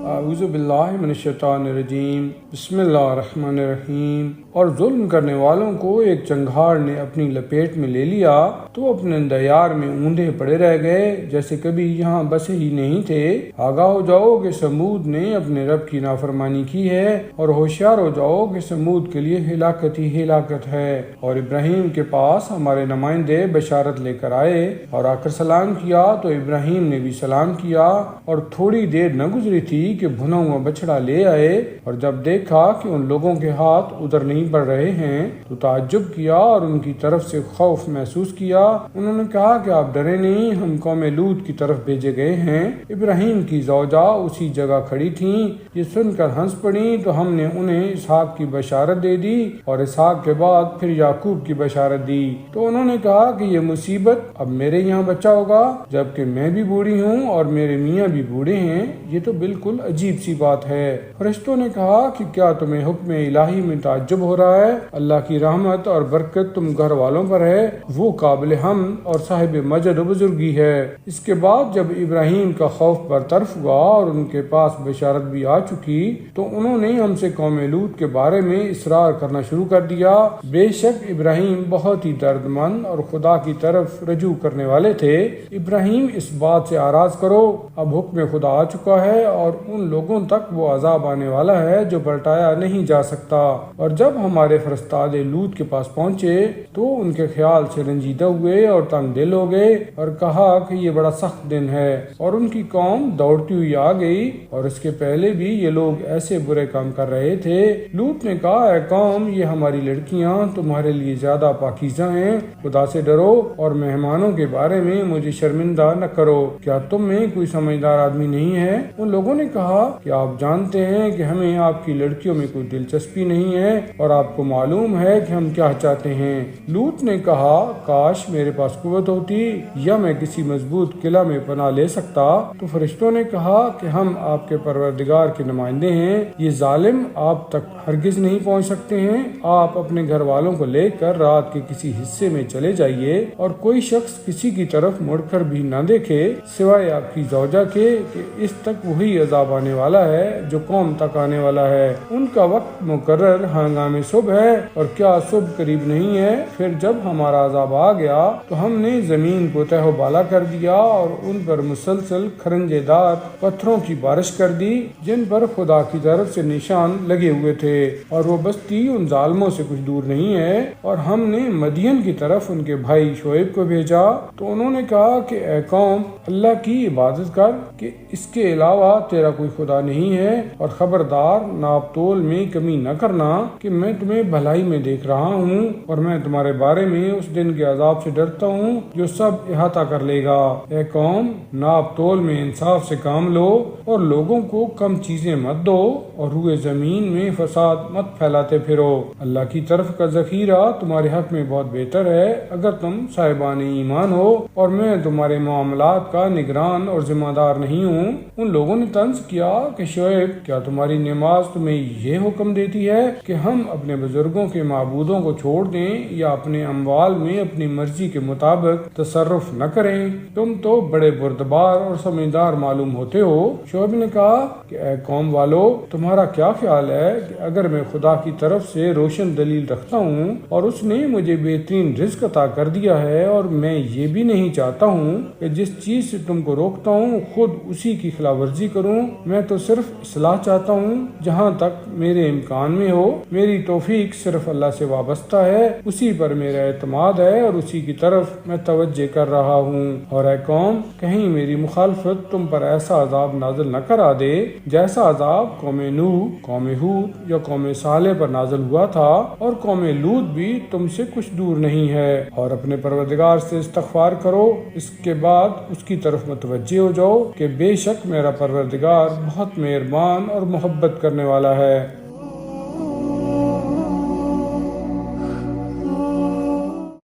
اعوذ باللہ من الشیطان الرجیم، بسم اللہ الرحمن الرحیم۔ اور ظلم کرنے والوں کو ایک چنگھاڑ نے اپنی لپیٹ میں لے لیا تو اپنے دیار میں اوندے پڑے رہ گئے جیسے کبھی یہاں بسے ہی نہیں تھے۔ آگاہ ہو جاؤ کہ سمود نے اپنے رب کی نافرمانی کی ہے، اور ہوشیار ہو جاؤ کہ سمود کے لیے ہلاکت ہی ہلاکت ہے۔ اور ابراہیم کے پاس ہمارے نمائندے بشارت لے کر آئے اور آ کر سلام کیا تو ابراہیم نے بھی سلام کیا، اور تھوڑی دیر نہ گزری تھی کہ بھنا ہوا بچڑا لے آئے، اور جب دیکھا کہ ان لوگوں کے ہاتھ ادھر نہیں بڑھ رہے ہیں تو تعجب کیا اور ان کی طرف سے خوف محسوس کیا۔ انہوں نے کہا کہ آپ ڈرے نہیں، ہم قوم لوط کی طرف بھیجے گئے ہیں۔ ابراہیم کی زوجہ اسی جگہ کھڑی تھیں، یہ سن کر ہنس پڑی تو ہم نے انہیں اسحاق کی بشارت دے دی، اور اسحاق کے بعد پھر یعقوب کی بشارت دی۔ تو انہوں نے کہا کہ یہ مصیبت اب میرے یہاں بچہ ہوگا جبکہ میں بھی بوڑھی ہوں اور میرے میاں بھی بوڑھے ہیں، یہ تو بالکل عجیب سی بات ہے۔ فرشتوں نے کہا کہ کیا تمہیں حکم الہی میں تعجب ہو رہا ہے؟ اللہ کی رحمت اور برکت تم گھر والوں پر ہے، وہ قابل حمد اور صاحب مجد و بزرگی ہے۔ اس کے بعد جب ابراہیم کا خوف برطرف ہوا اور ان کے پاس بشارت بھی آ چکی تو انہوں نے ہم سے قوم لوط کے بارے میں اصرار کرنا شروع کر دیا۔ بے شک ابراہیم بہت ہی درد مند اور خدا کی طرف رجوع کرنے والے تھے۔ ابراہیم اس بات سے آراز کرو، اب حکم خدا آ چکا ہے اور ان لوگوں تک وہ عذاب آنے والا ہے جو پلٹایا نہیں جا سکتا۔ اور جب ہمارے فرستاد لوط کے پاس پہنچے تو ان کے خیال سے رنجیدہ ہوئے اور تنگ دل ہو گئے اور کہا کہ یہ بڑا سخت دن ہے، اور ان کی قوم دوڑتی ہوئی آ گئی، اور اس کے پہلے بھی یہ لوگ ایسے برے کام کر رہے تھے۔ لوط نے کہا، اے قوم، یہ ہماری لڑکیاں تمہارے لیے زیادہ پاکیزہ ہیں، خدا سے ڈرو اور مہمانوں کے بارے میں مجھے شرمندہ نہ کرو، کیا تم میں کوئی سمجھدار آدمی نہیں ہے؟ ان لوگوں نے کہا کہ آپ جانتے ہیں کہ ہمیں آپ کی لڑکیوں میں کوئی دلچسپی نہیں ہے اور آپ کو معلوم ہے کہ ہم کیا چاہتے ہیں۔ لوط نے کہا، کاش میرے پاس قوت ہوتی یا میں کسی مضبوط قلعہ میں پناہ لے سکتا۔ تو فرشتوں نے کہا کہ ہم آپ کے پروردگار کے نمائندے ہیں، یہ ظالم آپ تک ہرگز نہیں پہنچ سکتے ہیں۔ آپ اپنے گھر والوں کو لے کر رات کے کسی حصے میں چلے جائیے اور کوئی شخص کسی کی طرف مڑ کر بھی نہ دیکھے سوائے آپ کی زوجہ کے، کہ اس تک وہی عذاب آنے والا ہے جو قوم تک آنے والا ہے۔ ان کا وقت مقرر ہنگام صبح ہے، اور کیا صبح قریب نہیں ہے؟ پھر جب ہمارا عذاب آ گیا تو ہم نے زمین کو تہ و بالا کر دیا اور ان پر مسلسل کھرنجے دار پتھروں کی بارش کر دی جن پر خدا کی طرف سے نشان لگے ہوئے تھے، اور وہ بستی ان ظالموں سے کچھ دور نہیں ہے۔ اور ہم نے مدین کی طرف ان کے بھائی شعیب کو بھیجا تو انہوں نے کہا کہ اے قوم، اللہ کی عبادت کر کہ اس کے علاوہ تیرا کوئی خدا نہیں ہے، اور خبردار ناپ تول میں کمی نہ کرنا کہ میں تمہیں بھلائی میں دیکھ رہا ہوں، اور میں تمہارے بارے میں اس دن کے عذاب سے ڈرتا ہوں جو سب احاطہ کر لے گا۔ اے قوم، ناپ تول میں انصاف سے کام لو اور لوگوں کو کم چیزیں مت دو، اور روئے زمین میں فساد مت پھیلاتے پھرو۔ اللہ کی طرف کا ذخیرہ تمہارے حق میں بہت بہتر ہے اگر تم صاحبان ایمان ہو، اور میں تمہارے معاملات کا نگران اور ذمہ دار نہیں ہوں۔ ان لوگوں نے طنز کیا کہ شعیب، کیا تمہاری نماز تمہیں یہ حکم دیتی ہے کہ ہم اپنے بزرگوں کے معبودوں کو چھوڑ دیں یا اپنے اموال میں اپنی مرضی کے مطابق تصرف نہ کریں؟ تم تو بڑے بردبار اور سمجھدار معلوم ہوتے ہو۔ شعیب نے کہا کہ اے قوم والو، تمہارا کیا خیال ہے کہ اگر میں خدا کی طرف سے روشن دلیل رکھتا ہوں اور اس نے مجھے بہترین رزق عطا کر دیا ہے، اور میں یہ بھی نہیں چاہتا ہوں کہ جس چیز سے تم کو روکتا ہوں خود اسی کی خلاف ورزی کروں، میں تو صرف اصلاح چاہتا ہوں جہاں تک میرے امکان میں ہو۔ میری توفیق صرف اللہ سے وابستہ ہے، اسی پر میرا اعتماد ہے اور اسی کی طرف میں توجہ کر رہا ہوں۔ اور اے قوم، کہیں میری مخالفت تم پر ایسا عذاب نازل نہ کرا دے جیسا عذاب قوم نوح، قوم ہود یا قوم صالح پر نازل ہوا تھا، اور قوم لوط بھی تم سے کچھ دور نہیں ہے۔ اور اپنے پروردگار سے استغفار کرو، اس کے بعد اس کی طرف متوجہ ہو جاؤ کہ بے شک میرا پروردگار بہت مہربان اور محبت کرنے والا ہے۔